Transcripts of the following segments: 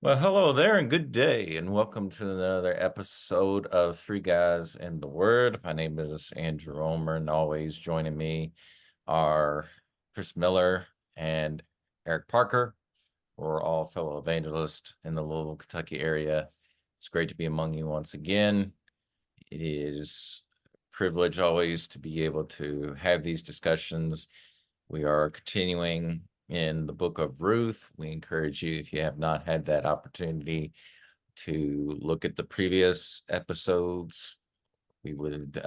Well, hello there and good day, and welcome to another episode of Three Guys in the Word. My name is Andrew Romer, and always joining me are Chris Miller and Eric Parker. We're all fellow evangelists in the Louisville, Kentucky area. It's great to be among you once again. It is a privilege always to be able to have these discussions. We are continuing in the Book of Ruth. We encourage you, if you have not had that opportunity, to look at the previous episodes. We would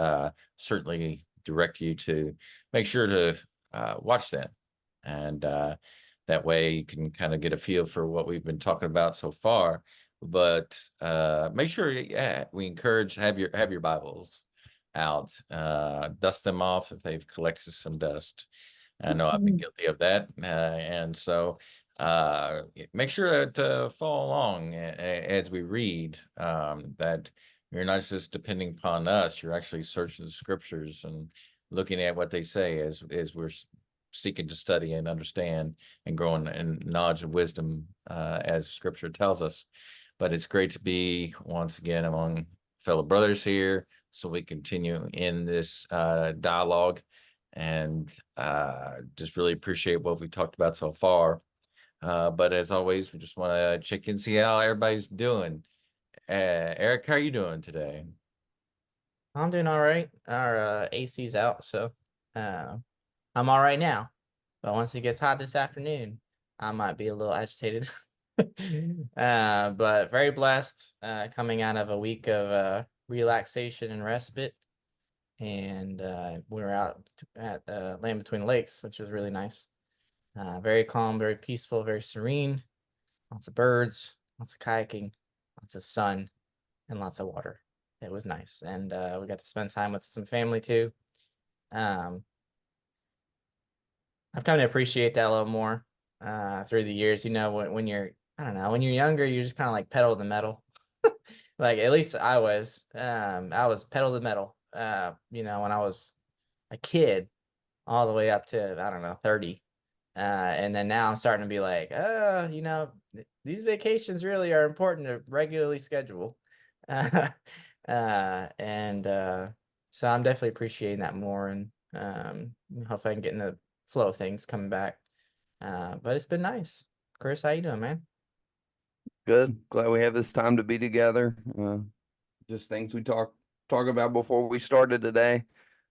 certainly direct you to make sure to watch them. And that way you can kind of get a feel for what we've been talking about so far. But make sure, we encourage have your Bibles out, dust them off if they've collected some dust. I know I've been guilty of that, and so make sure that follow along as we read. That you're not just depending upon us; you're actually searching the scriptures and looking at what they say as we're seeking to study and understand and growing in knowledge and wisdom as Scripture tells us. But it's great to be once again among fellow brothers here, so we continue in this dialogue and just really appreciate what we talked about so far. But as always, we just want to check in, see how everybody's doing. Eric, how are you doing today? I'm doing all right. Our AC's out, so uh, I'm all right now. But once it gets hot this afternoon, I might be a little agitated. But very blessed coming out of a week of relaxation and respite. And we were out at Land Between Lakes, which was really nice. Very calm, very peaceful, very serene. Lots of birds, lots of kayaking, lots of sun, and lots of water. It was nice, and we got to spend time with some family too. Um, I've come to appreciate that a little more through the years. You know, when you're, I don't know, when you're younger, you're just kind of like pedal to the metal. Like at least I was. I was pedal to the metal. When I was a kid, all the way up to I don't know 30. And then now I'm starting to be like, these vacations really are important to regularly schedule. Uh, and So I'm definitely appreciating that more, and hopefully I can get in the flow of things coming back. But it's been nice. Chris, how you doing, man? Good. Glad we have this time to be together. Just things we talk about before we started today.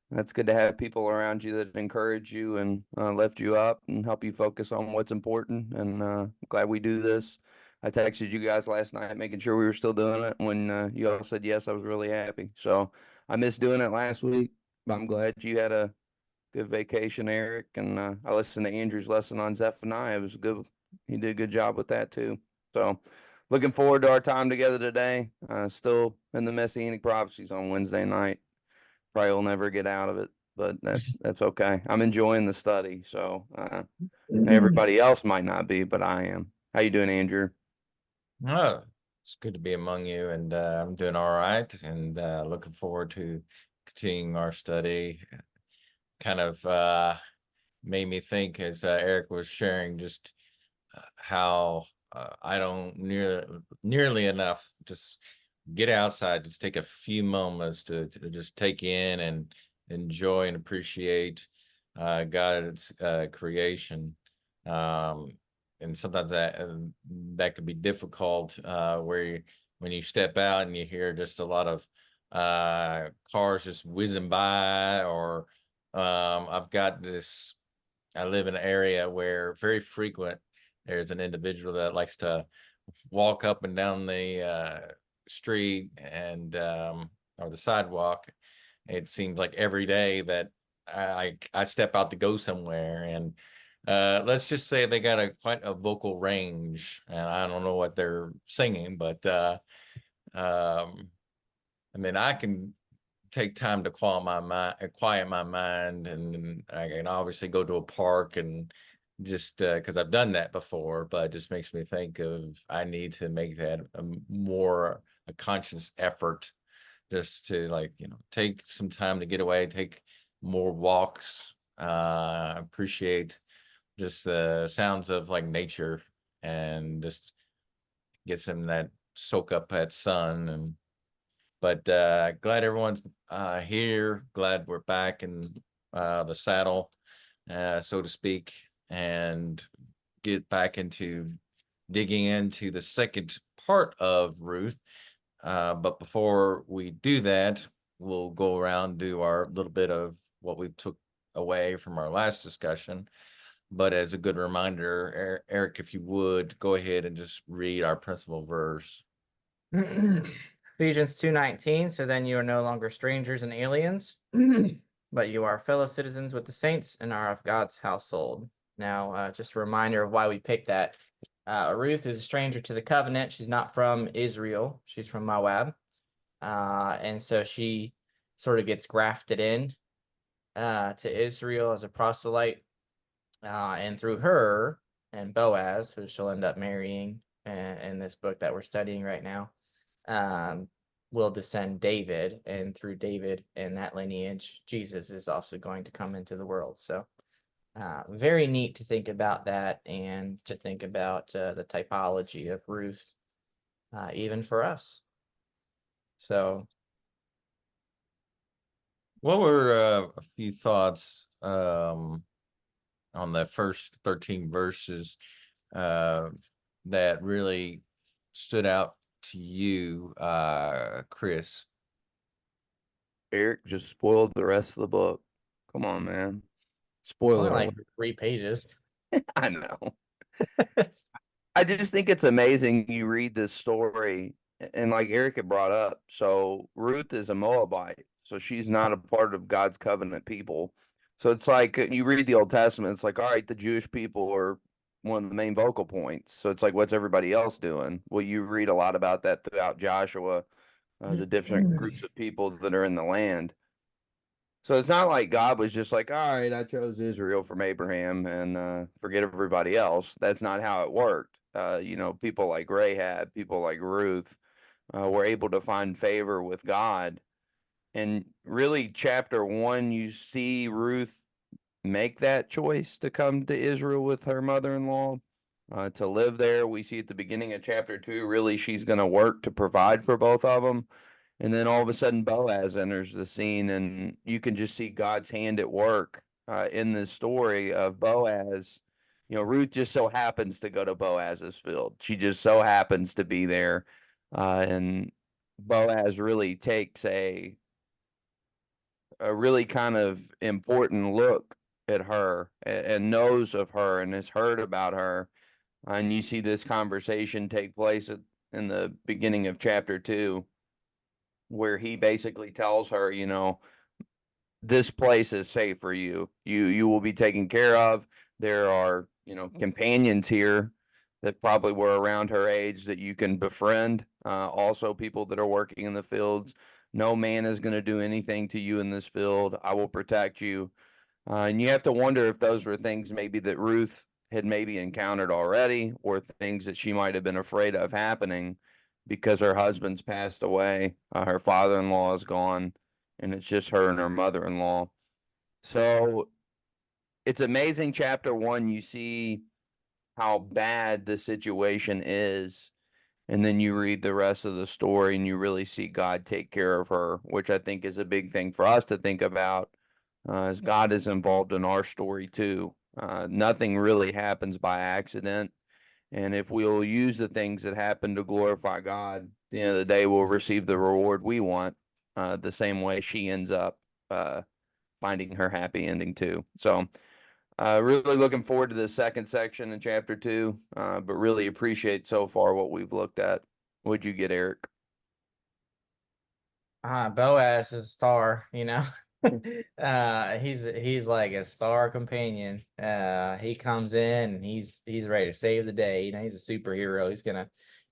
That's good to have people around you that encourage you and lift you up and help you focus on what's important. And glad we do this. I texted you guys last night, making sure we were still doing it. When you all said yes, I was really happy. So I missed doing it last week, but I'm glad you had a good vacation, Eric. And I listened to Andrew's lesson on Zephaniah. It was good. He did a good job with that too. So looking forward to our time together today. Still in the Messianic prophecies on Wednesday night. Probably will never get out of it, but that's okay. I'm enjoying the study. So everybody else might not be, but I am. How you doing, Andrew? Oh, it's good to be among you, and I'm doing all right, and looking forward to continuing our study. Kind of made me think as Eric was sharing just how I don't nearly enough just get outside, just take a few moments to just take in and enjoy and appreciate God's creation. Um, and sometimes that could be difficult when you step out and you hear just a lot of cars just whizzing by, or I've got this. I live in an area where very frequent there's an individual that likes to walk up and down the street and or the sidewalk. It seems like every day that I step out to go somewhere, and let's just say they got a quite a vocal range, and I don't know what they're singing, but um, I mean, I can take time to quiet my mind, and I can obviously go to a park and just because I've done that before, but it just makes me think of I need to make that a conscious effort just to take some time to get away, take more walks, appreciate just the sounds of like nature and just gets him that soak up that sun. And but glad everyone's here. Glad we're back in the saddle, so to speak, and get back into digging into the second part of Ruth. But before we do that, we'll go around, do our little bit of what we took away from our last discussion. But as a good reminder, Eric, if you would go ahead and just read our principal verse. Ephesians 2:19. So then you are no longer strangers and aliens, but you are fellow citizens with the saints and are of God's household. Now, just a reminder of why we picked that. Ruth is a stranger to the covenant. She's not from Israel. She's from Moab. And so she sort of gets grafted in to Israel as a proselyte. And through her and Boaz, who she'll end up marrying in this book that we're studying right now, will descend David. And through David and that lineage, Jesus is also going to come into the world. So very neat to think about that, and to think about the typology of Ruth, even for us. So What were a few thoughts on the first 13 verses that really stood out to you, Chris? Eric just spoiled the rest of the book. Come on, man. Spoiler only like alert. 3 pages. I know. I just think it's amazing you read this story, and like Eric had brought up, so Ruth is a Moabite, so she's not a part of God's covenant people. So it's like you read the Old Testament, it's like, all right, the Jewish people are one of the main vocal points. So it's like, what's everybody else doing? Well, you read a lot about that throughout Joshua, the different groups of people that are in the land. So it's not like God was just like, all right, I chose Israel from Abraham and forget everybody else. That's not how it worked. People like Rahab, people like Ruth were able to find favor with God. And really, chapter 1, you see Ruth make that choice to come to Israel with her mother-in-law, to live there. We see at the beginning of chapter 2, really, she's going to work to provide for both of them. And then all of a sudden, Boaz enters the scene, and you can just see God's hand at work in this story of Boaz. Ruth just so happens to go to Boaz's field. She just so happens to be there. And Boaz really takes a really kind of important look at her and knows of her and has heard about her. And you see this conversation take place in the beginning of chapter 2, where he basically tells her, this place is safe for you. You will be taken care of. There are, companions here that probably were around her age that you can befriend. Also people that are working in the fields. No man is going to do anything to you in this field. I will protect you. And you have to wonder if those were things maybe that Ruth had maybe encountered already, or things that she might have been afraid of happening because her husband's passed away, her father-in-law is gone, and it's just her and her mother-in-law. So it's amazing. Chapter 1, you see how bad the situation is, and then you read the rest of the story and you really see God take care of her, which I think is a big thing for us to think about, as God is involved in our story too. Nothing really happens by accident. And if we'll use the things that happen to glorify God, at the end of the day, we'll receive the reward we want, the same way she ends up finding her happy ending too. So, really looking forward to the second section in chapter 2, but really appreciate so far what we've looked at. What'd you get, Eric? Boaz is a star, he's like a star companion. He comes in and he's ready to save the day. He's a superhero.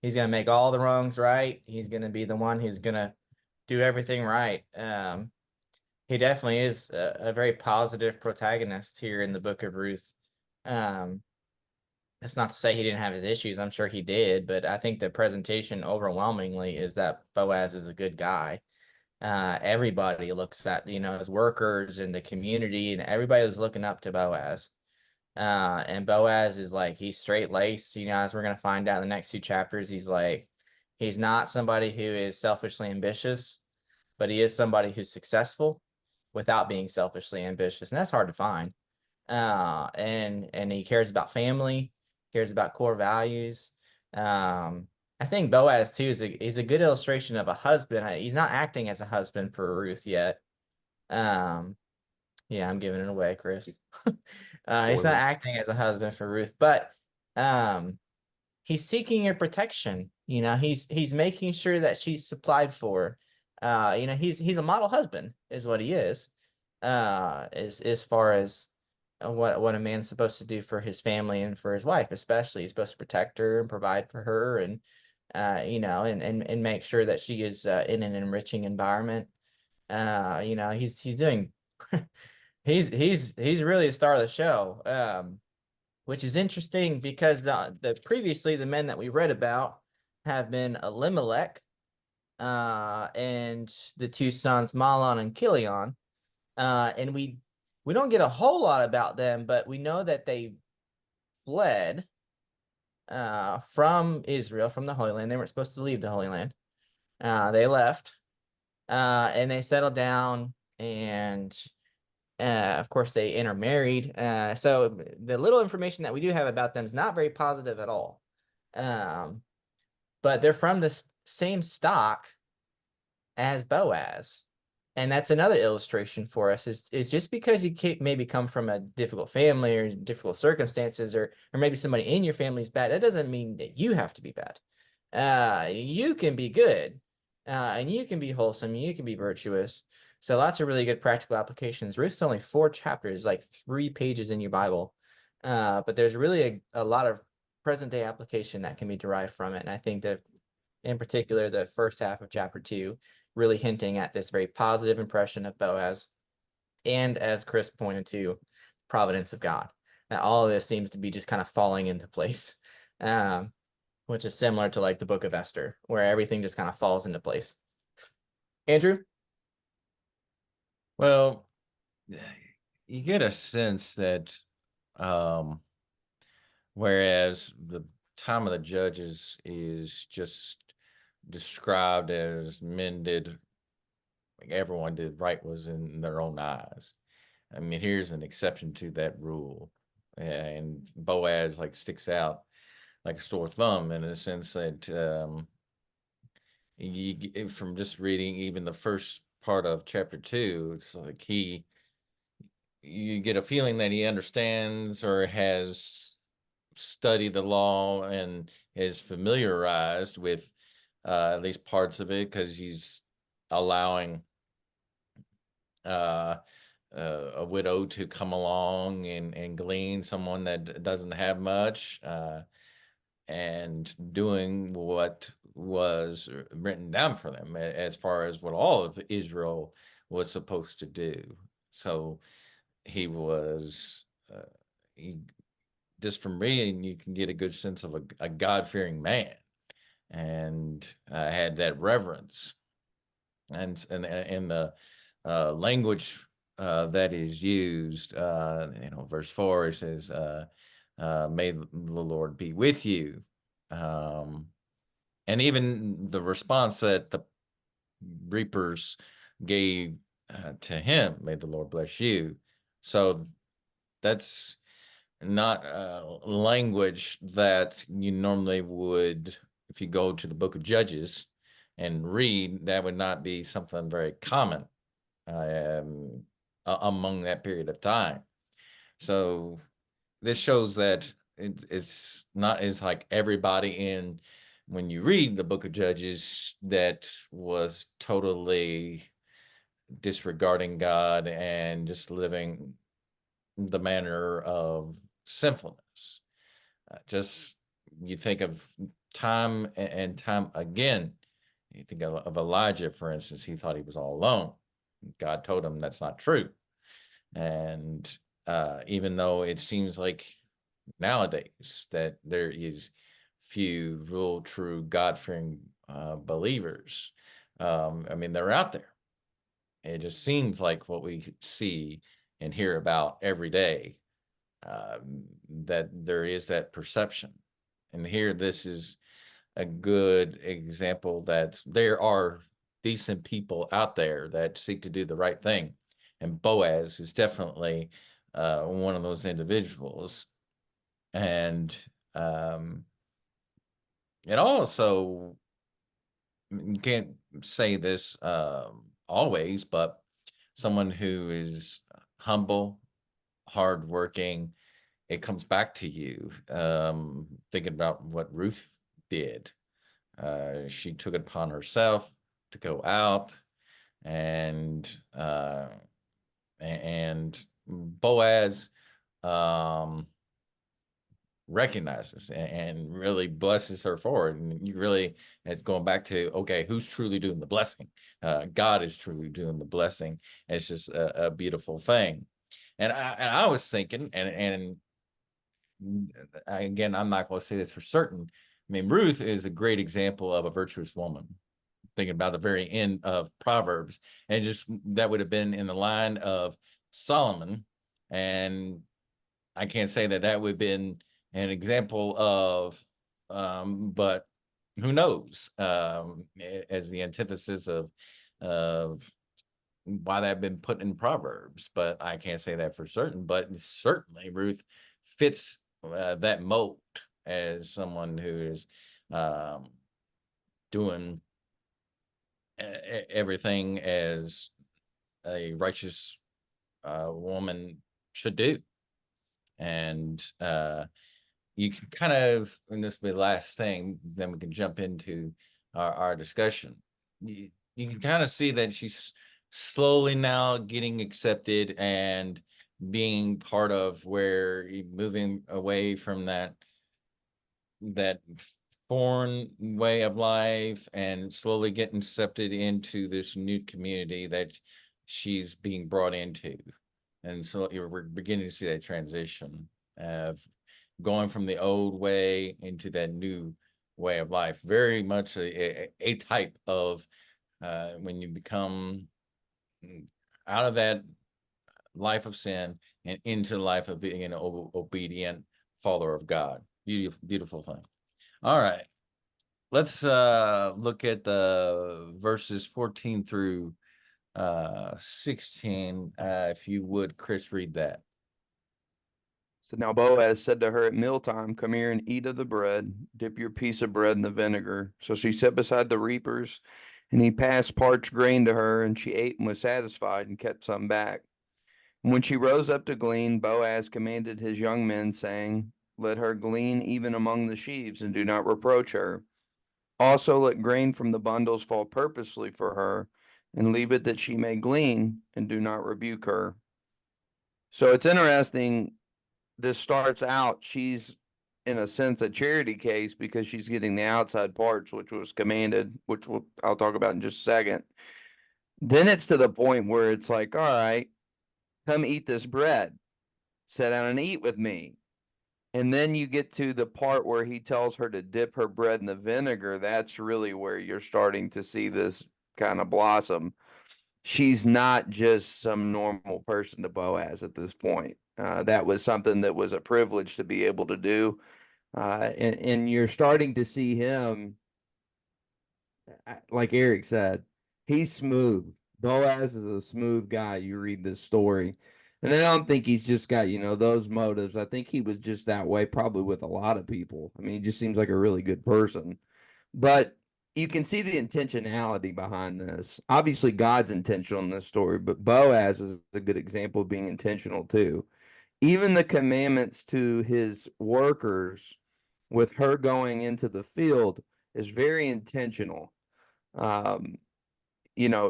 He's gonna make all the wrongs right. He's gonna be the one who's gonna do everything right. He definitely is a very positive protagonist here in the Book of Ruth. It's not to say he didn't have his issues. I'm sure he did, but I think the presentation overwhelmingly is that Boaz is a good guy. Everybody looks at, his workers and the community, and everybody is looking up to Boaz. And Boaz is like, he's straight laced, as we're going to find out in the next two chapters. He's not somebody who is selfishly ambitious, but he is somebody who's successful without being selfishly ambitious. And that's hard to find. And he cares about family, cares about core values. I think Boaz too is a good illustration of a husband. He's not acting as a husband for Ruth yet. Um, yeah, I'm giving it away, Chris. He's not Spoiler. acting as a husband for Ruth, but he's seeking her protection. He's making sure that she's supplied for. He's a model husband, is what he is. As far as what a man's supposed to do for his family and for his wife, especially, he's supposed to protect her and provide for her, and and make sure that she is in an enriching environment. He's doing. He's really a star of the show. Which is interesting because the previously the men that we read about have been Elimelech, and the two sons Mahlon and Chilion, and we don't get a whole lot about them, but we know that they fled from Israel, from the Holy Land. They weren't supposed to leave the Holy Land. They left, and they settled down, and of course, they intermarried. So the little information that we do have about them is not very positive at all. But they're from the same stock as Boaz. And that's another illustration for us is just because you maybe come from a difficult family or difficult circumstances, or maybe somebody in your family is bad, that doesn't mean that you have to be bad. You can be good, and you can be wholesome, and you can be virtuous. So lots of really good practical applications. Ruth's only 4 chapters, like 3 pages in your Bible. But there's really a lot of present day application that can be derived from it. And I think that in particular, the first half of chapter 2, really hinting at this very positive impression of Boaz. And as Chris pointed to, providence of God. That all of this seems to be just kind of falling into place. Which is similar to like the Book of Esther, where everything just kind of falls into place. Andrew? Well, you get a sense that um, whereas the time of the judges is just described as men did, like everyone did right was in their own eyes. I mean, here's an exception to that rule. And Boaz like sticks out like a sore thumb in the sense that from just reading even the first part of chapter 2, it's like you get a feeling that he understands or has studied the law and is familiarized with at least parts of it, because he's allowing uh, a widow to come along and glean, someone that doesn't have much, and doing what was written down for them as far as what all of Israel was supposed to do. So he was, he, just from reading, you can get a good sense of a God-fearing man, and had that reverence, and the language that is used. Verse 4, it says, "May the Lord be with you," um, and even the response that the reapers gave to him, "May the Lord bless you." So that's not language that you normally would, if you go to the Book of Judges and read, that would not be something very common um, among that period of time. So this shows that it's not as like everybody in, when you read the Book of Judges, that was totally disregarding God and just living the manner of sinfulness. Just you think of time and time again. You think of Elijah, for instance. He thought he was all alone. God told him that's not true. And even though it seems like nowadays that there is few real true God-fearing believers, I mean, they're out there. It just seems like what we see and hear about every day. that there is that perception. And here, this is a good example that there are decent people out there that seek to do the right thing. And Boaz is definitely one of those individuals. And it also, you can't say this always, but someone who is humble, hardworking, it comes back to you. Thinking about what Ruth did. She took it upon herself to go out and and Boaz um, recognizes and really blesses her for it. And you really, it's going back to, okay, who's truly doing the blessing? God is truly doing the blessing. It's just a beautiful thing. And I was thinking, and again, I'm not going to say this for certain. I mean, Ruth is a great example of a virtuous woman. Thinking about the very end of Proverbs, and just that would have been in the line of Solomon, and I can't say that that would have been an example of, but who knows? As the antithesis of why that been put in Proverbs, but I can't say that for certain. But certainly Ruth fits that mold as someone who is um, doing everything as a righteous woman should do. And you can kind of, and this will be the last thing, then we can jump into our discussion. You can kind of see that she's slowly now getting accepted and being part of where moving away from that foreign way of life and slowly getting accepted into this new community that she's being brought into. And so we're beginning to see that transition of going from the old way into that new way of life. Very much a type of when you become out of that life of sin and into the life of being an obedient follower of God. Beautiful, beautiful thing. All right. Let's look at the verses 14 through 16. If you would, Chris, read that. So now Boaz said to her at mealtime, "Come here and eat of the bread. Dip your piece of bread in the vinegar." So she sat beside the reapers, and he passed parched grain to her, and she ate and was satisfied and kept some back. And when she rose up to glean, Boaz commanded his young men, saying, "Let her glean even among the sheaves, and do not reproach her. Also let grain from the bundles fall purposely for her, and leave it that she may glean, and do not rebuke her." So it's interesting. This starts out, she's in a sense a charity case because she's getting the outside parts, which was commanded, which I'll talk about in just a second. Then it's to the point where it's like, all right, come eat this bread, sit down and eat with me. And then you get to the part where he tells her to dip her bread in the vinegar. That's really where you're starting to see this kind of blossom. She's not just some normal person to Boaz at this point. That was something that was a privilege to be able to do. And you're starting to see him, like Eric said, he's smooth. Boaz is a smooth guy. You read this story. And I don't think he's just got, those motives. I think he was just that way, probably with a lot of people. I mean, he just seems like a really good person. But you can see the intentionality behind this. Obviously, God's intentional in this story, but Boaz is a good example of being intentional too. Even the commandments to his workers with her going into the field is very intentional. Um,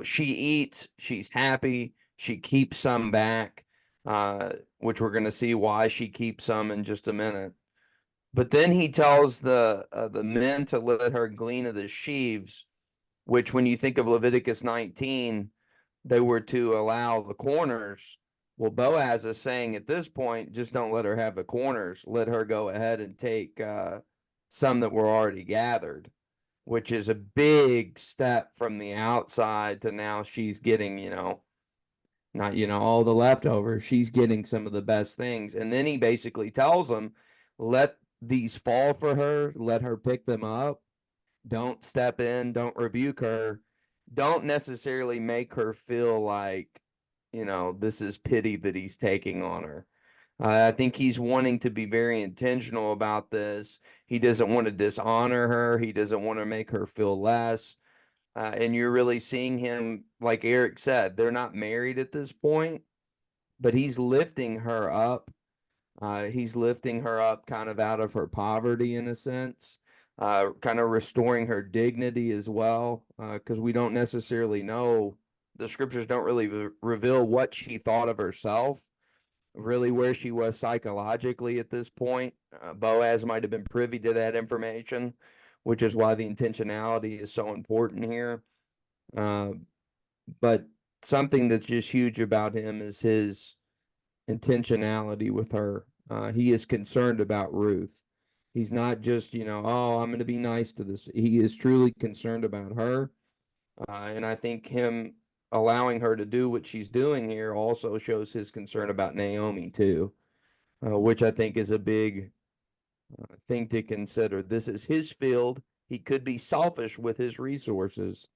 she eats, she's happy, she keeps some back, which we're going to see why she keeps some in just a minute. But then he tells the men to let her glean of the sheaves, which when you think of Leviticus 19, they were to allow the corners. Well, Boaz is saying at this point, just don't let her have the corners. Let her go ahead and take some that were already gathered, which is a big step from the outside to now she's getting, not, all the leftovers. She's getting some of the best things. And then he basically tells them, let these fall for her, let her pick them up. Don't step in, don't rebuke her. Don't necessarily make her feel like, this is pity that he's taking on her. I think he's wanting to be very intentional about this. He doesn't want to dishonor her. He doesn't want to make her feel less. And you're really seeing him, like Eric said, they're not married at this point, but he's lifting her up. He's lifting her up kind of out of her poverty in a sense, kind of restoring her dignity as well, because we don't necessarily know. The scriptures don't really reveal what she thought of herself, really where she was psychologically at this point. Boaz might have been privy to that information, which is why the intentionality is so important here. Uh, but something that's just huge about him is his intentionality with her. He is concerned about Ruth. He's not just, oh, I'm going to be nice to this. He is truly concerned about her. And I think him allowing her to do what she's doing here also shows his concern about Naomi too, which I think is a big thing to consider. This is his field. He could be selfish with his resources,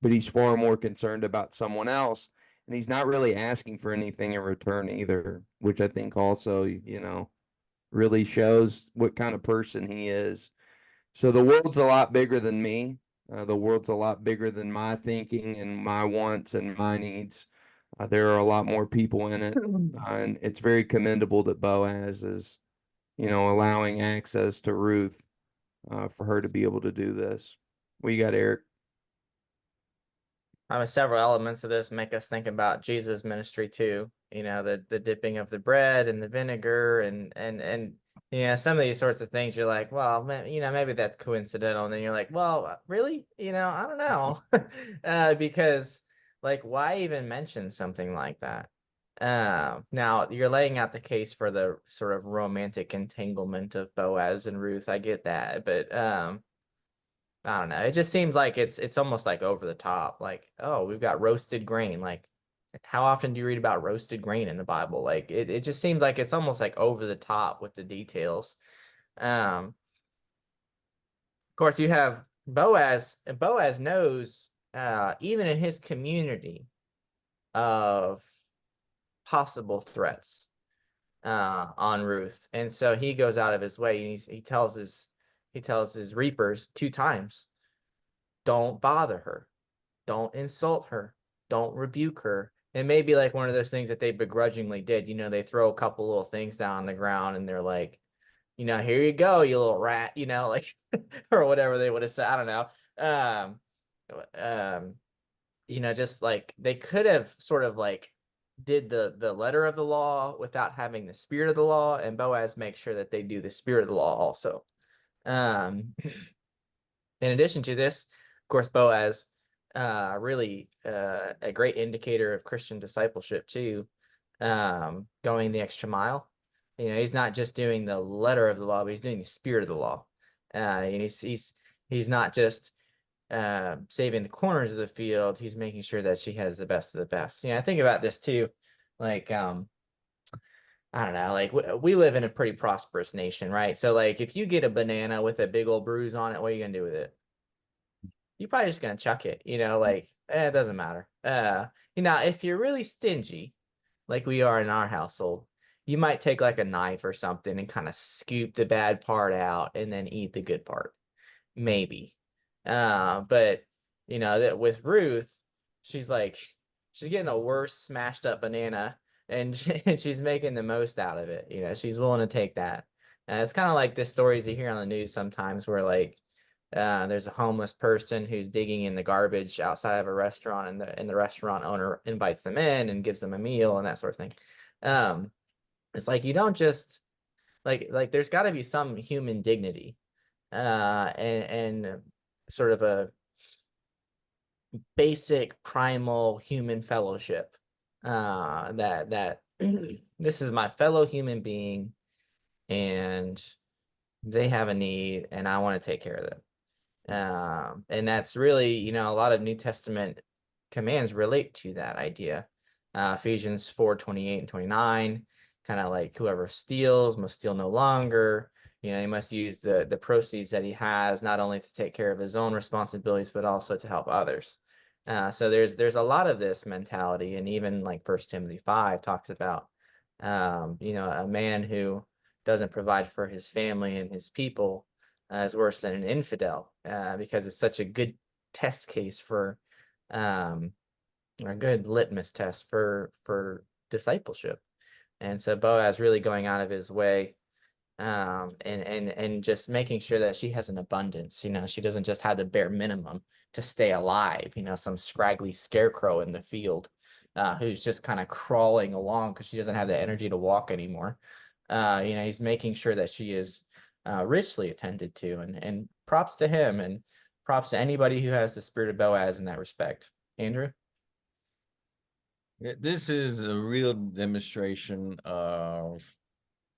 but he's far more concerned about someone else. And he's not really asking for anything in return either, which I think also, really shows what kind of person he is. So the world's a lot bigger than me. The world's a lot bigger than my thinking and my wants and my needs. There are a lot more people in it. And it's very commendable that Boaz is, allowing access to Ruth for her to be able to do this. What you got, Eric? Several elements of this make us think about Jesus' ministry too. The dipping of the bread and the vinegar and some of these sorts of things. You're like, well, maybe that's coincidental, and then you're like, well, really, I don't know, because like, why even mention something like that? Now you're laying out the case for the sort of romantic entanglement of Boaz and Ruth. I get that, but I don't know. It just seems like it's almost like over the top. Like, oh, we've got roasted grain. Like, how often do you read about roasted grain in the Bible? Like, it just seems like it's almost like over the top with the details. Of course, you have Boaz, and Boaz knows, even in his community, of possible threats on Ruth, and so he goes out of his way, and he tells his reapers 2 times, don't bother her. Don't insult her. Don't rebuke her. It may be like one of those things that they begrudgingly did. They throw a couple little things down on the ground and they're like, here you go, you little rat, like, or whatever they would have said. I don't know. Just like they could have sort of like did the letter of the law without having the spirit of the law, and Boaz makes sure that they do the spirit of the law also. In addition to this, of course, Boaz, really a great indicator of Christian discipleship too, going the extra mile. He's not just doing the letter of the law, but he's doing the spirit of the law. And he's not just saving the corners of the field. He's making sure that she has the best of the best. I think about this too, like I don't know, like we live in a pretty prosperous nation, right? So like if you get a banana with a big old bruise on it, what are you gonna do with it? You're probably just gonna chuck it, like it doesn't matter. If you're really stingy, like we are in our household, you might take like a knife or something and kind of scoop the bad part out and then eat the good part. Maybe. But that with Ruth, she's like she's getting a worse smashed up banana and and she's making the most out of it. She's willing to take that. And it's kind of like the stories you hear on the news sometimes where like there's a homeless person who's digging in the garbage outside of a restaurant, and the restaurant owner invites them in and gives them a meal and that sort of thing. It's like you don't just like there's got to be some human dignity, and sort of a basic primal human fellowship. That this is my fellow human being, and they have a need, and I want to take care of them. And that's really, a lot of New Testament commands relate to that idea. Ephesians 4:28 and 29, kind of like whoever steals must steal no longer. He must use the proceeds that he has not only to take care of his own responsibilities, but also to help others. So there's a lot of this mentality, and even like First Timothy 5 talks about, a man who doesn't provide for his family and his people is worse than an infidel, because it's such a good test case for, or a good litmus test for discipleship. And so Boaz really going out of his way, and just making sure that she has an abundance. She doesn't just have the bare minimum to stay alive. Some scraggly scarecrow in the field, who's just kind of crawling along because she doesn't have the energy to walk anymore. He's making sure that she is richly attended to, and props to him, and props to anybody who has the spirit of Boaz in that respect. Andrew? This is a real demonstration of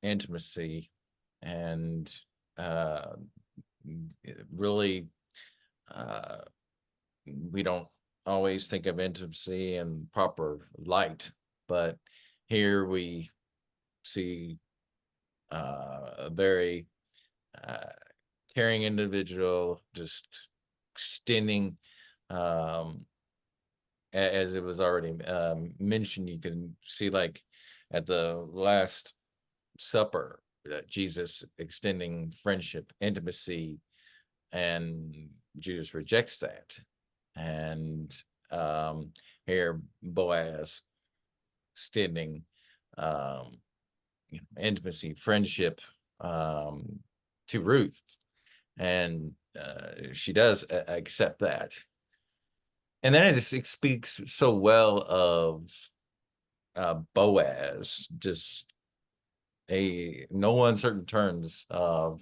intimacy, and really, we don't always think of intimacy in proper light, but here we see a very caring individual just extending, as it was already mentioned. You can see, like, at the Last Supper, Jesus extending friendship, intimacy, and Judas rejects that. And here Boaz extending intimacy, friendship, to Ruth, and she does accept that. And then it speaks so well of Boaz, just no uncertain terms of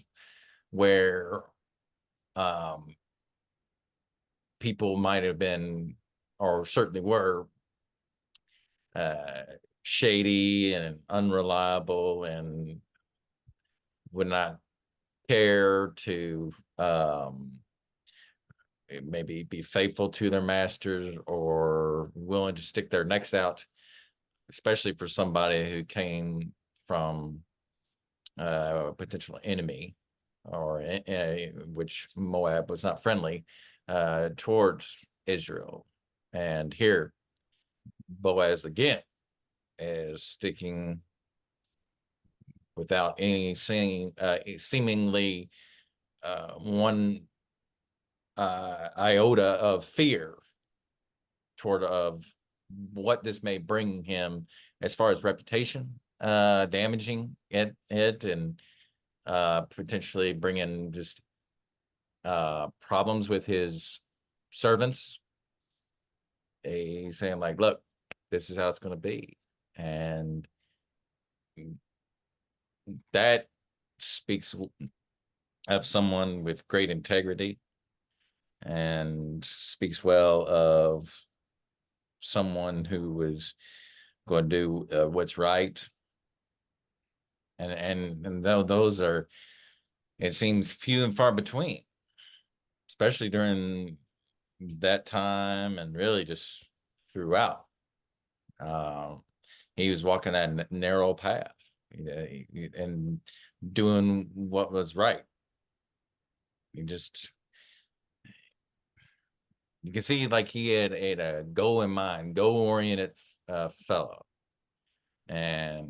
where people might have been, or certainly were, shady and unreliable, and would not care to maybe be faithful to their masters, or willing to stick their necks out, especially for somebody who came from a potential enemy, or which Moab was not friendly towards Israel. And here Boaz again is sticking without any seemingly one iota of fear toward of what this may bring him as far as reputation, damaging it, and potentially bringing just problems with his servants. He's saying, like, look, this is how it's going to be. And that speaks of someone with great integrity, and speaks well of someone who was going to do what's right. And though those are, it seems, few and far between, especially during that time, and really just throughout. Um, he was walking that narrow path, and doing what was right. He just, you can see, like, he had a goal in mind, goal-oriented fellow. Uh,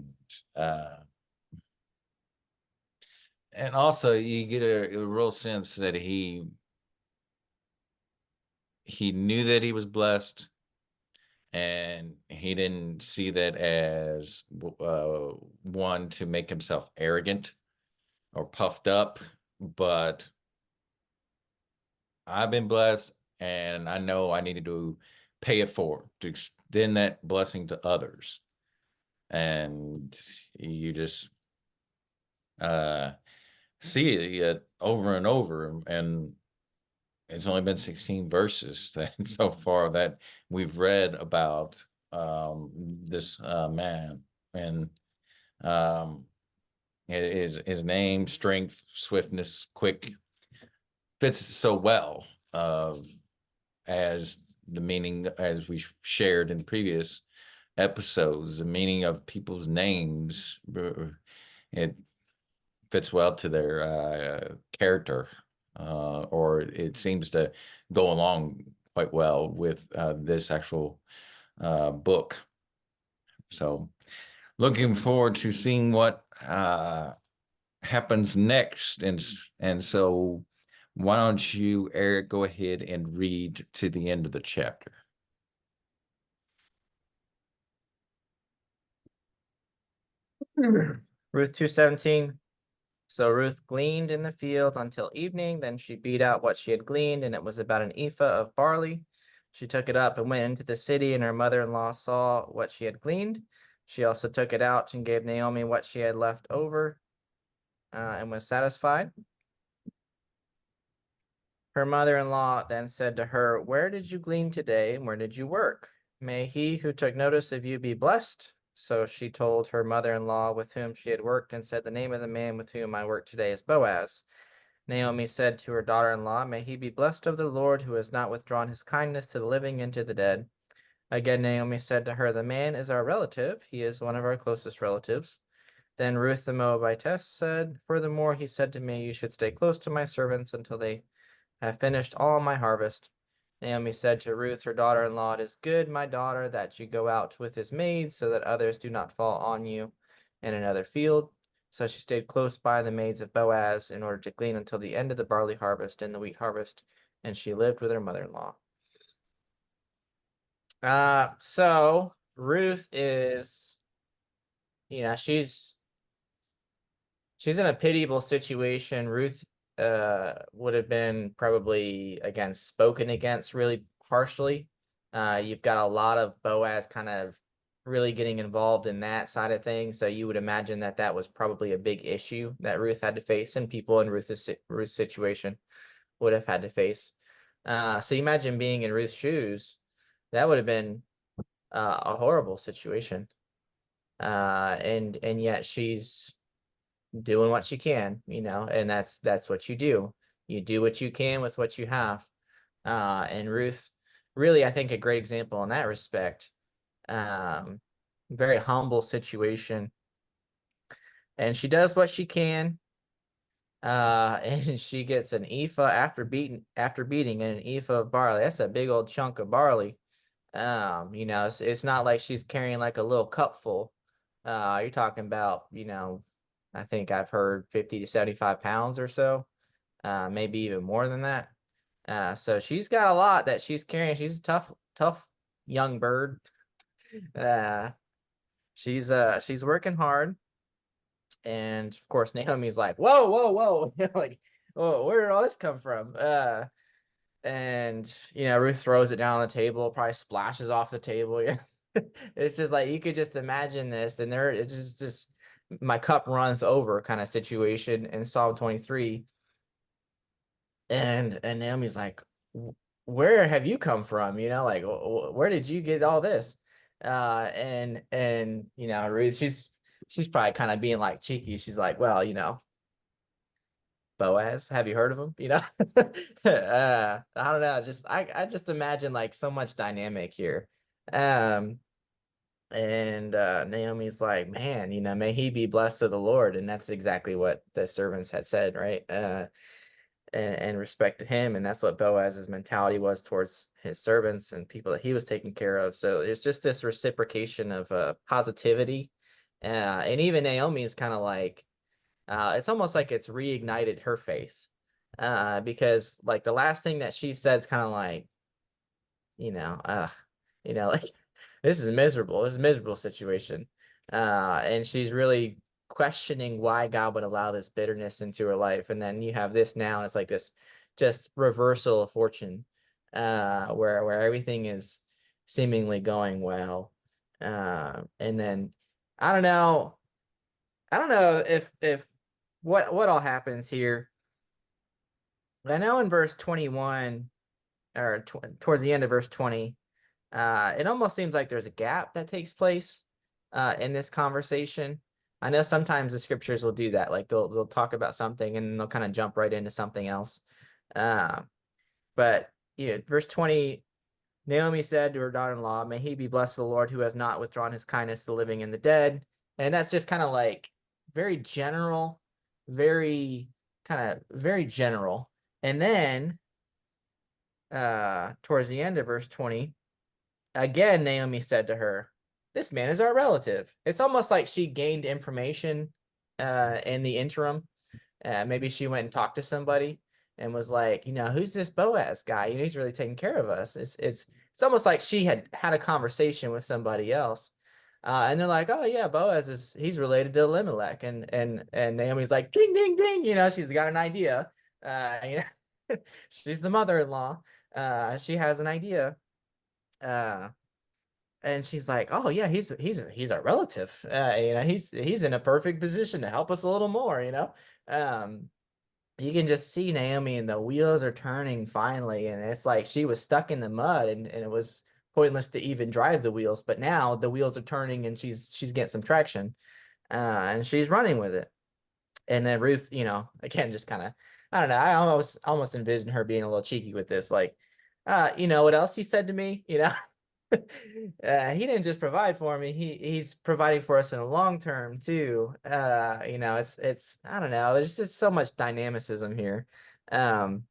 and also you get a real sense that he knew that he was blessed, and he didn't see that as one to make himself arrogant or puffed up, but I've been blessed, and I know I needed to pay it forward, to extend that blessing to others. And you just uh see it over and over. And it's only been 16 verses that so far that we've read about this man, and um his name, strength, swiftness, quick, fits so well of, as the meaning, as we shared in the previous episodes, the meaning of people's names. It fits well to their character, or it seems to go along quite well with this actual book. So, looking forward to seeing what happens next, and so why don't you, Eric, go ahead and read to the end of the chapter. Ruth 2:17. So Ruth gleaned in the field until evening. Then she beat out what she had gleaned, and it was about an ephah of barley. She took it up and went into the city, and her mother-in-law saw what she had gleaned. She also took it out and gave Naomi what she had left over, and was satisfied. Her mother-in-law then said to her, "Where did you glean today, and where did you work? May he who took notice of you be blessed." So she told her mother-in-law with whom she had worked, and said, "The name of the man with whom I work today is Boaz." Naomi said to her daughter-in-law, "May he be blessed of the Lord, who has not withdrawn his kindness to the living and to the dead." Again, Naomi said to her, "The man is our relative. He is one of our closest relatives." Then Ruth the Moabitess said, "Furthermore, he said to me, you should stay close to my servants until they have finished all my harvest." Naomi said to Ruth, her daughter-in-law, "It is good, my daughter, that you go out with his maids, so that others do not fall on you in another field." So she stayed close by the maids of Boaz in order to glean until the end of the barley harvest and the wheat harvest, and she lived with her mother-in-law. So Ruth is, she's in a pitiable situation. Ruth would have been probably spoken against really harshly. You've got a lot of Boaz kind of really getting involved in that side of things. So you would imagine that that was probably a big issue that Ruth had to face, and people in Ruth's situation would have had to face. So you imagine being in Ruth's shoes. That would have been a horrible situation. And yet she's doing what she can, and that's what you do. You do what you can with what you have. And Ruth, really, I think a great example in that respect. Very humble situation, and she does what she can. And she gets an ephah after beating and an ephah of barley. That's a big old chunk of barley. It's not like she's carrying like a little cup full. You're talking about, I think I've heard 50 to 75 pounds or so, maybe even more than that. So she's got a lot that she's carrying. She's a tough young bird. Uh, she's working hard. And of course, Naomi's like, "Whoa, whoa, whoa." Like, "Oh, where did all this come from?" And Ruth throws it down on the table, probably splashes off the table. Yeah. It's just like you could just imagine this, and it's just my cup runs over kind of situation in Psalm 23. And Naomi's like, "Where have you come from? Like, where did you get all this?" And Ruth, she's probably kind of being like cheeky. She's like, "Well, Boaz, have you heard of him?" I don't know. I just imagine like so much dynamic here. Um, and Naomi's like, "Man, may he be blessed of the Lord," and that's exactly what the servants had said, right? And respect to him, and that's what Boaz's mentality was towards his servants and people that he was taking care of. So there's just this reciprocation of positivity, and even Naomi is kind of like, it's almost like it's reignited her faith, because like the last thing that she said is kind of like, like this is miserable. This is a miserable situation, and she's really questioning why God would allow this bitterness into her life. And then you have this now, and it's like this just reversal of fortune, where everything is seemingly going well, and then I don't know, if what all happens here. I know in verse 21, or towards the end of verse 20, it almost seems like there's a gap that takes place in this conversation. I know sometimes the scriptures will do that, like they'll talk about something and they'll kind of jump right into something else. But verse 20, Naomi said to her daughter-in-law, "May he be blessed of the Lord who has not withdrawn his kindness to the living and the dead." And that's just kind of like very general, very very general. And then towards the end of verse 20, again Naomi said to her, "This man is our relative." It's almost like she gained information in the interim. Maybe she went and talked to somebody and was like, who's this Boaz guy? He's really taking care of us. It's almost like she had had a conversation with somebody else. And they're like, "Oh yeah, he's related to Elimelech." And Naomi's like, "Ding, ding, ding." She's got an idea. She's the mother-in-law. She has an idea. Uh, and she's like, "Oh yeah, he's our relative. He's in a perfect position to help us a little more. Um, you can just see Naomi and the wheels are turning finally, and it's like she was stuck in the mud, and it was pointless to even drive the wheels. But now the wheels are turning, and she's getting some traction, and she's running with it. And then Ruth, again, just kind of, I don't know. I almost envisioned her being a little cheeky with this, like, what else he said to me, he didn't just provide for me. He's providing for us in the long term too. It's I don't know. There's just so much dynamicism here. Um,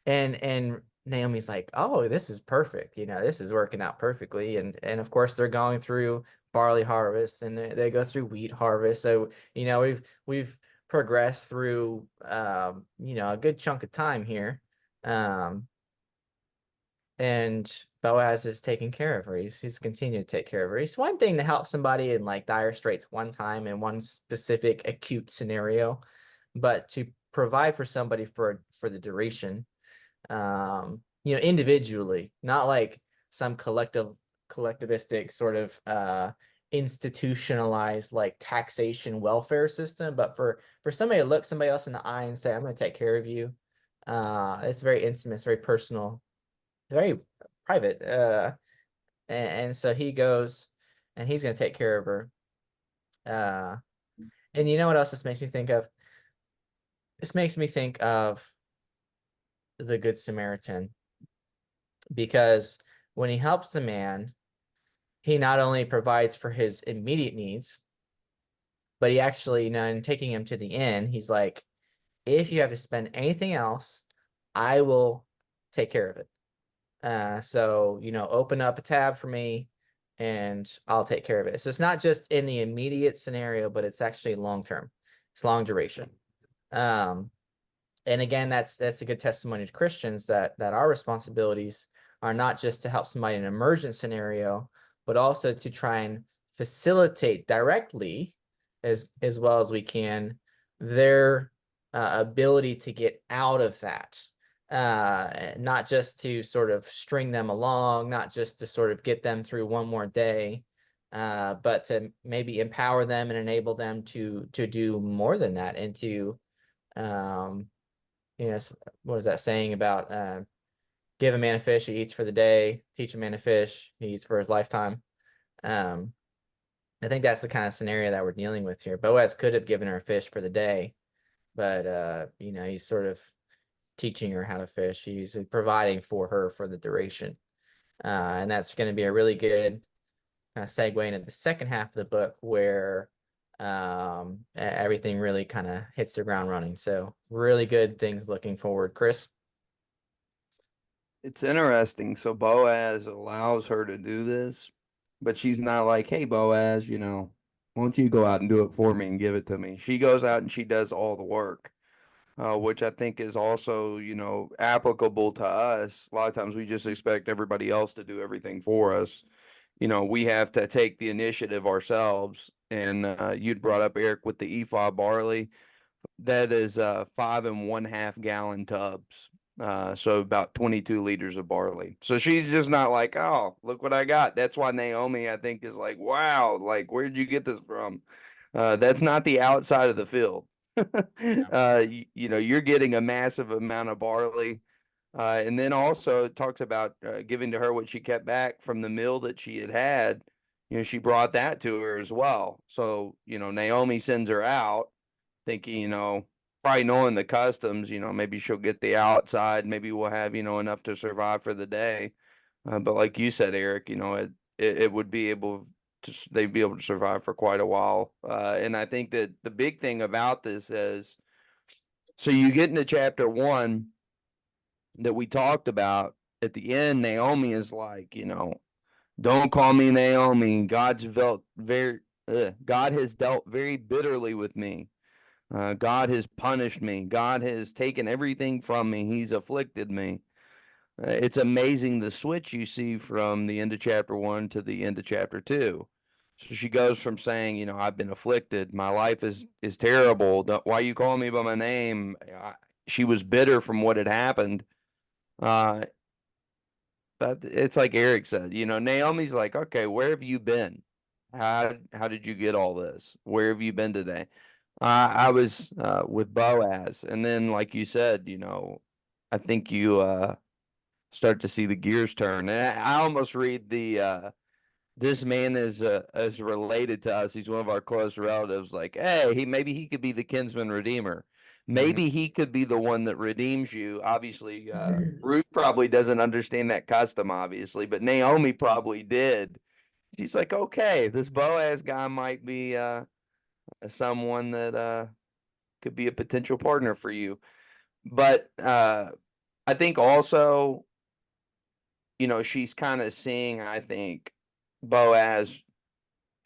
and Naomi's like, "Oh, this is perfect. This is working out perfectly." And of course they're going through barley harvest, and they go through wheat harvest. So, we've progressed through a good chunk of time here. Um, and Boaz is taking care of her. He's continued to take care of her. It's one thing to help somebody in like dire straits one time in one specific acute scenario, but to provide for somebody for the duration, individually, not like some collectivistic sort of institutionalized like taxation welfare system, but for somebody to look somebody else in the eye and say, "I'm going to take care of you." It's very intimate, it's very personal, very private. And so he goes and he's going to take care of her. And you know what else this makes me think of? This makes me think of the Good Samaritan, because when he helps the man, he not only provides for his immediate needs, but he actually, in taking him to the inn, he's like, "If you have to spend anything else, I will take care of it. So, open up a tab for me and I'll take care of it." So it's not just in the immediate scenario, but it's actually long term. It's long duration. Um, and again, that's a good testimony to Christians that our responsibilities are not just to help somebody in an emergent scenario, but also to try and facilitate directly, as well as we can, their ability to get out of that. Not just to sort of string them along, not just to sort of get them through one more day, but to maybe empower them and enable them to do more than that, and to um, what is that saying about give a man a fish, he eats for the day, teach a man to fish, he eats for his lifetime. Um, I think that's the kind of scenario that we're dealing with here. Boaz could have given her a fish for the day, but he's sort of teaching her how to fish. He's providing for her for the duration. And that's going to be a really good kind of segue into the second half of the book, where everything really kind of hits the ground running. So really good things looking forward. Chris? It's interesting. So Boaz allows her to do this, but she's not like, "Hey, Boaz, why don't you go out and do it for me and give it to me?" She goes out and she does all the work, which I think is also, applicable to us. A lot of times we just expect everybody else to do everything for us. We have to take the initiative ourselves. And you'd brought up, Eric, with the ephah barley. That is 5.5 gallon tubs. So about 22 liters of barley. So she's just not like, "Oh, look what I got." That's why Naomi, I think, is like, "Wow, like, where did you get this from?" That's not the outside of the field. You're getting a massive amount of barley. And then also it talks about giving to her what she kept back from the meal that she had had. She brought that to her as well. So, Naomi sends her out thinking, probably knowing the customs, maybe she'll get the outside, maybe we'll have, enough to survive for the day. But like you said, Eric, it would be able to, they'd be able to survive for quite a while. And I think that the big thing about this is, so you get into chapter 1 that we talked about at the end. Naomi is like, don't call me Naomi. God has dealt very bitterly with me. God has punished me. God has taken everything from me. He's afflicted me. It's amazing the switch you see from the end of chapter 1 to the end of chapter 2. So she goes from saying, I've been afflicted. My life is terrible. Why you calling me by my name? She was bitter from what had happened. Uh, but it's like Eric said, Naomi's like, okay, where have you been? How did you get all this? Where have you been today? I was with Boaz, and then like you said, I think you start to see the gears turn. And I almost read the this man is related to us. He's one of our close relatives. Like, hey, maybe he could be the kinsman redeemer. Maybe he could be the one that redeems you. Obviously, Ruth probably doesn't understand that custom, obviously, but Naomi probably did. She's like, okay, this Boaz guy might be someone that could be a potential partner for you. But I think also, she's kind of seeing, I think, Boaz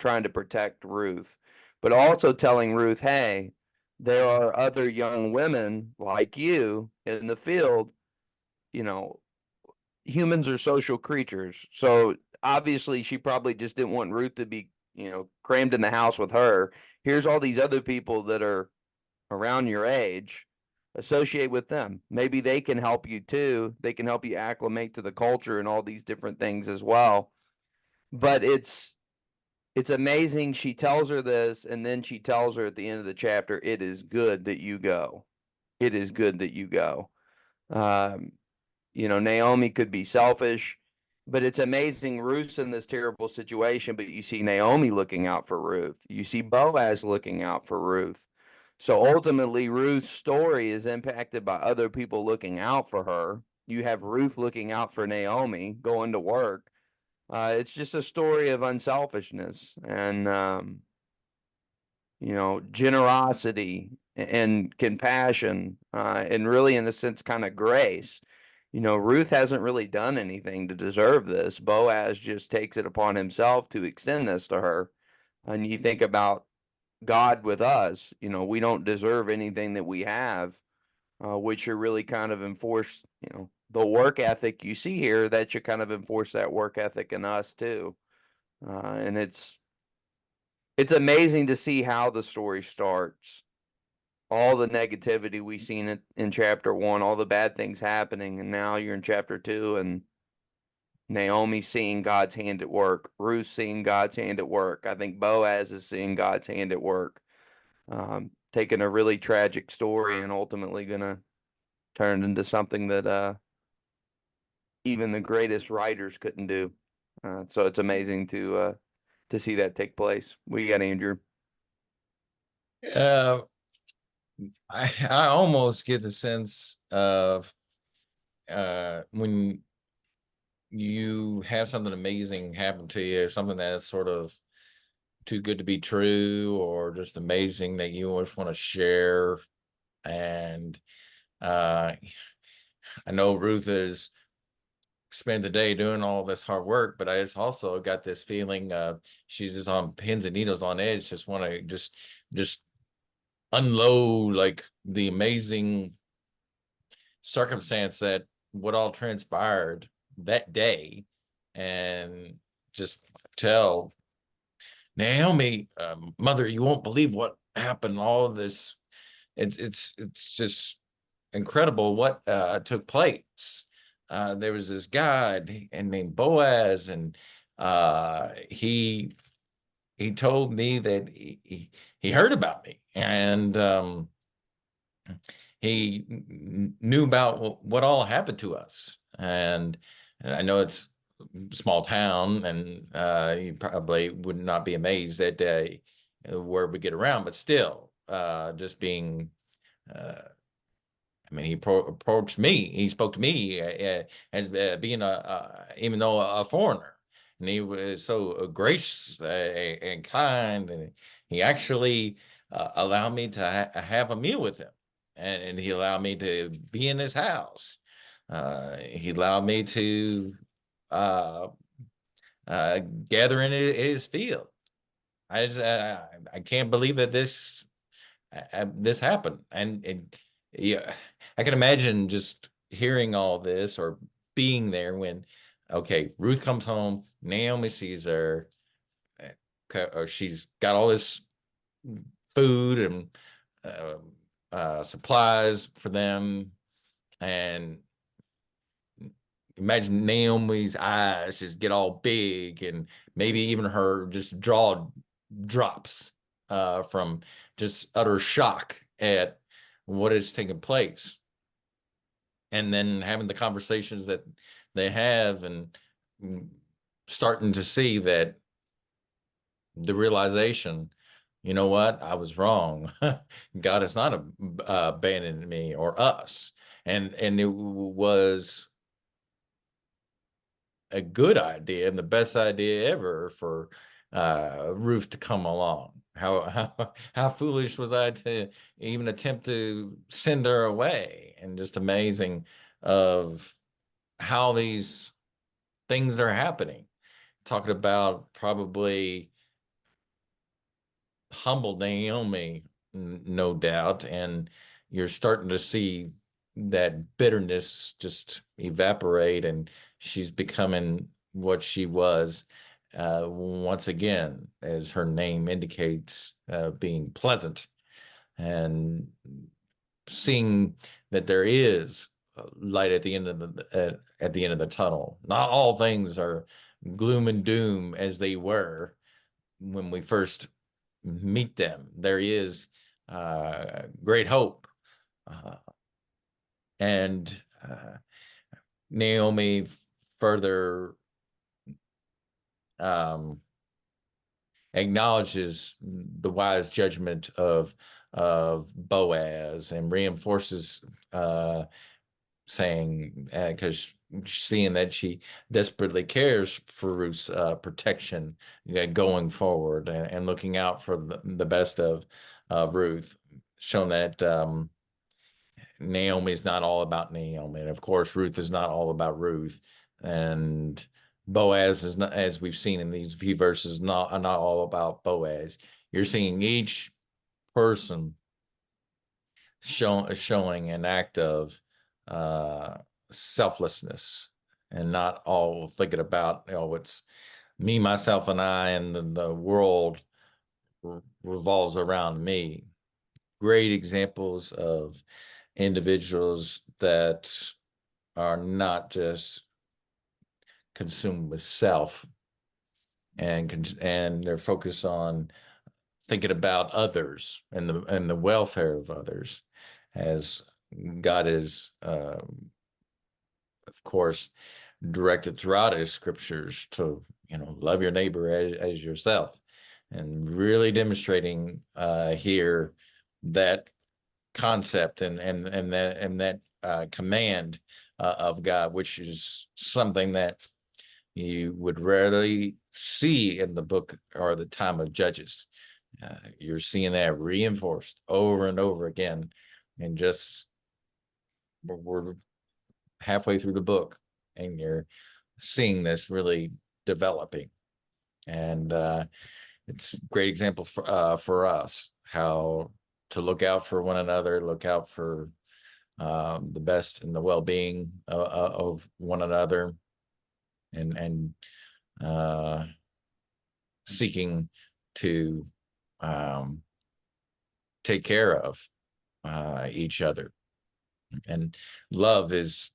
trying to protect Ruth, but also telling Ruth, hey, there are other young women like you in the field. You know, humans are social creatures. So obviously, she probably just didn't want Ruth to be, crammed in the house with her. Here's all these other people that are around your age. Associate with them. Maybe they can help you too. They can help you acclimate to the culture and all these different things as well. But it's amazing. She tells her this, and then she tells her at the end of the chapter, it is good that you go. It is good that you go. Um, Naomi could be selfish, but it's amazing. Ruth's in this terrible situation, but you see Naomi looking out for Ruth. You see Boaz looking out for Ruth. So ultimately, Ruth's story is impacted by other people looking out for her. You have Ruth looking out for Naomi, going to work. It's just a story of unselfishness and, generosity and compassion, and really, in a sense, kind of grace. Ruth hasn't really done anything to deserve this. Boaz just takes it upon himself to extend this to her. And you think about God with us, we don't deserve anything that we have, which should really kind of enforce, the work ethic you see here, that should kind of enforce that work ethic in us too. And it's amazing to see how the story starts. All the negativity we've seen in chapter 1, all the bad things happening, and now you're in chapter 2, and Naomi seeing God's hand at work, Ruth seeing God's hand at work. I think Boaz is seeing God's hand at work, taking a really tragic story and ultimately gonna turn into something that even the greatest writers couldn't do. So it's amazing to see that take place. We got Andrew. Uh, I almost get the sense of when you have something amazing happen to you, something that's sort of too good to be true, or just amazing that you always want to share. And uh, I know Ruth has spent the day doing all this hard work, but I just also got this feeling she's just on pins and needles on edge, just want to just unload like the amazing circumstance that what all transpired that day, and just tell Naomi, mother, you won't believe what happened. All of this, it's just incredible what took place. There was this guy and named Boaz, and he told me that he heard about me, and he knew about what all happened to us. And I know it's a small town, and you probably would not be amazed that where we get around, but still, just being I mean, he approached me. He spoke to me as being even though a foreigner, and he was so gracious and kind, and he actually allowed me to have a meal with him, and he allowed me to be in his house. He allowed me to uh, gather in his field. I can't believe that this happened, and yeah, I can imagine just hearing all this or being there when, okay, Ruth comes home, Naomi sees her, or she's got all this food and uh, supplies for them, and imagine Naomi's eyes just get all big, and maybe even her just jaw drops from just utter shock at what is taking place. And then having the conversations that they have, and mm, starting to see that the realization, you know what, I was wrong. God has not abandoned me or us. And it was a good idea and the best idea ever for Ruth to come along. How foolish was I to even attempt to send her away? And just amazing of how these things are happening. Talking about probably humbled Naomi, no doubt, and you're starting to see that bitterness just evaporate, and she's becoming what she was once again, as her name indicates, being pleasant, and seeing that there is light at the end of at the end of the tunnel. Not all things are gloom and doom as they were when we first meet them. There is great hope. Uh, and Naomi further um, acknowledges the wise judgment of Boaz, and reinforces saying, because seeing that she desperately cares for Ruth's protection going forward, and looking out for the best of Ruth, shown that Naomi is not all about Naomi, and of course Ruth is not all about Ruth, and Boaz is not, as we've seen in these few verses, not all about Boaz. You're seeing each person showing an act of uh, selflessness, and not all thinking about, it's me, myself, and I, and the world revolves around me. Great examples of individuals that are not just consumed with self, and they're focused on thinking about others and the welfare of others, as God is, of course, directed throughout his scriptures to, love your neighbor as yourself, and really demonstrating here that concept, and that command of God, which is something that you would rarely see in the book or the time of Judges. You're seeing that reinforced over and over again, and just we're halfway through the book, and you're seeing this really developing, and it's great examples for us how to look out for one another, look out for the best and the well-being of one another, and uh, seeking to um, take care of each other. And love is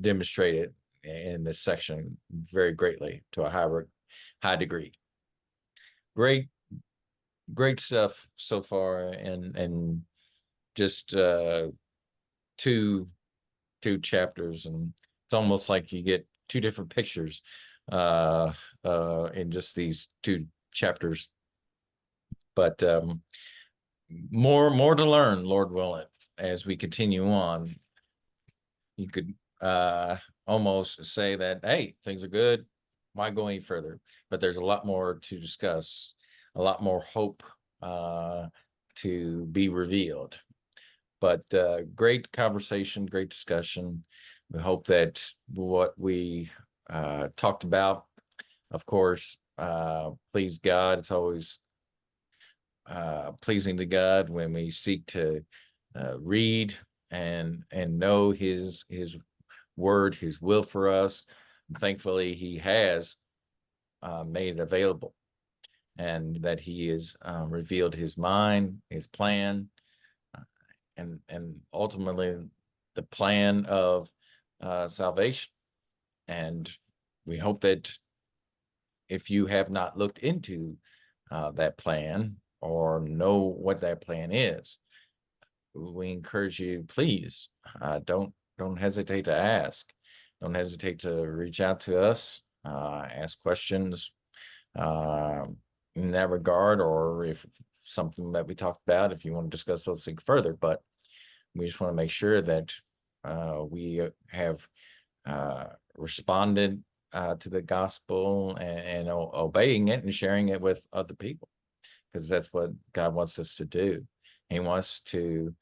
demonstrated in this section very greatly, to a high degree. Great, great stuff so far, and just two chapters, and it's almost like you get two different pictures in just these two chapters. But more to learn, Lord willing, as we continue on. You could almost say that, hey, things are good. Why go any further? But there's a lot more to discuss, a lot more hope to be revealed. But great conversation, great discussion. We hope that what we talked about, of course, please God. It's always pleasing to God when we seek to read and know His word, His will for us. And thankfully, He has made it available, and that He has revealed His mind, His plan, and ultimately the plan of salvation. And we hope that if you have not looked into that plan or know what that plan is, we encourage you, please don't hesitate to ask. Don't hesitate to reach out to us, ask questions in that regard, or if something that we talked about, if you want to discuss those things further. But we just want to make sure that we have responded to the gospel and obeying it and sharing it with other people, because that's what God wants us to do. He wants to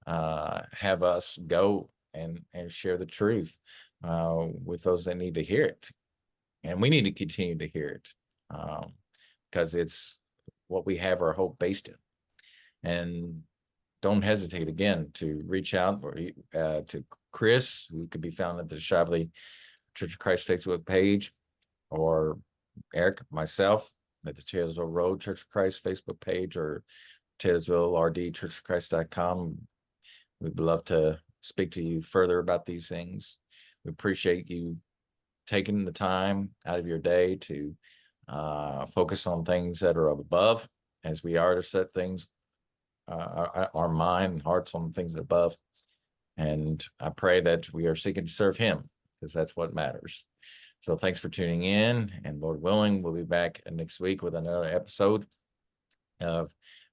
have us go and share the truth with those that need to hear it. And we need to continue to hear it because it's what we have our hope based in. And don't hesitate again to reach out or to Chris, who could be found at the Shively Church of Christ Facebook page, or Eric, myself, at the Taylorsville Road Church of Christ Facebook page, or Taylorsville RD churchofchrist.com. We'd love to speak to you further about these things. We appreciate you taking the time out of your day to focus on things that are above, as we are to set things, our mind and hearts on things above. And I pray that we are seeking to serve Him, because that's what matters. So thanks for tuning in, and Lord willing, we'll be back next week with another episode of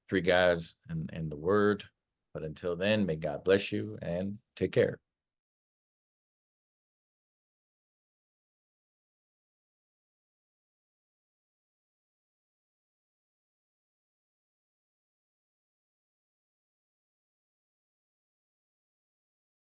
Three Guys and the Word. But until then, may God bless you and take care.